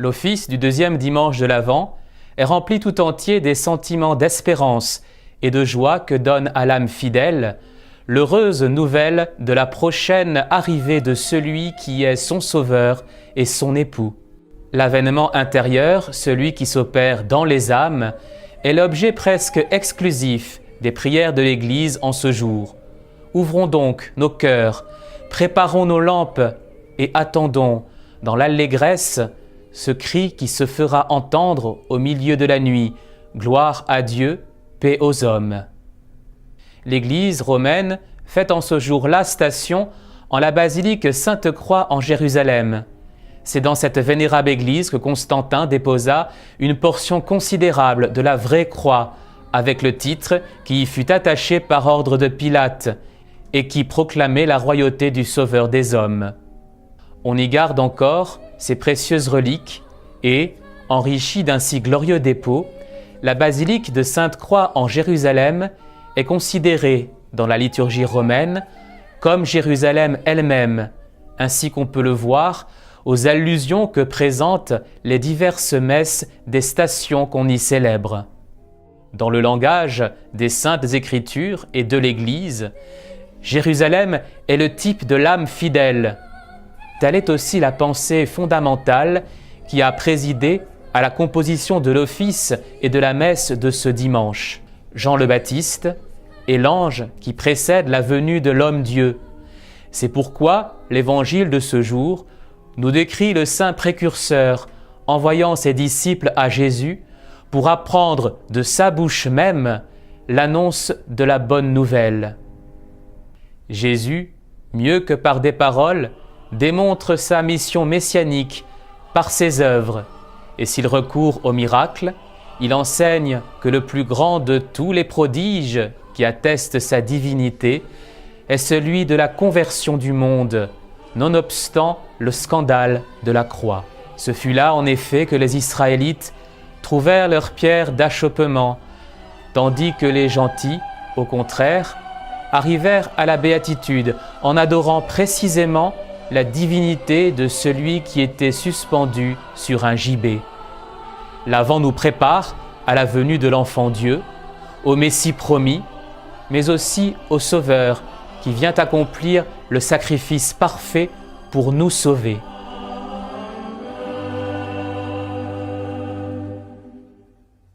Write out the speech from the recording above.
L'office du deuxième dimanche de l'Avent est rempli tout entier des sentiments d'espérance et de joie que donne à l'âme fidèle l'heureuse nouvelle de la prochaine arrivée de celui qui est son sauveur et son époux. L'avènement intérieur, celui qui s'opère dans les âmes, est l'objet presque exclusif des prières de l'Église en ce jour. Ouvrons donc nos cœurs, préparons nos lampes et attendons, dans l'allégresse, ce cri qui se fera entendre au milieu de la nuit. Gloire à Dieu, paix aux hommes. L'Église romaine fait en ce jour-là station en la basilique Sainte-Croix en Jérusalem. C'est dans cette vénérable église que Constantin déposa une portion considérable de la vraie croix, avec le titre qui y fut attaché par ordre de Pilate et qui proclamait la royauté du Sauveur des hommes. On y garde encore ces précieuses reliques et, enrichie d'un si glorieux dépôt, la basilique de Sainte-Croix en Jérusalem est considérée dans la liturgie romaine comme Jérusalem elle-même, ainsi qu'on peut le voir aux allusions que présentent les diverses messes des stations qu'on y célèbre. Dans le langage des Saintes Écritures et de l'Église, Jérusalem est le type de l'âme fidèle. Telle est aussi la pensée fondamentale qui a présidé à la composition de l'office et de la messe de ce dimanche. Jean le Baptiste est l'ange qui précède la venue de l'homme-dieu. C'est pourquoi l'Évangile de ce jour nous décrit le saint précurseur envoyant ses disciples à Jésus pour apprendre de sa bouche même l'annonce de la bonne nouvelle. Jésus, mieux que par des paroles, démontre sa mission messianique par ses œuvres, et s'il recourt au miracle, il enseigne que le plus grand de tous les prodiges qui attestent sa divinité est celui de la conversion du monde, nonobstant le scandale de la croix. Ce fut là en effet que les Israélites trouvèrent leur pierre d'achoppement, tandis que les gentils, au contraire, arrivèrent à la béatitude en adorant précisément la divinité de celui qui était suspendu sur un gibet. L'Avent nous prépare à la venue de l'enfant Dieu, au Messie promis, mais aussi au Sauveur qui vient accomplir le sacrifice parfait pour nous sauver.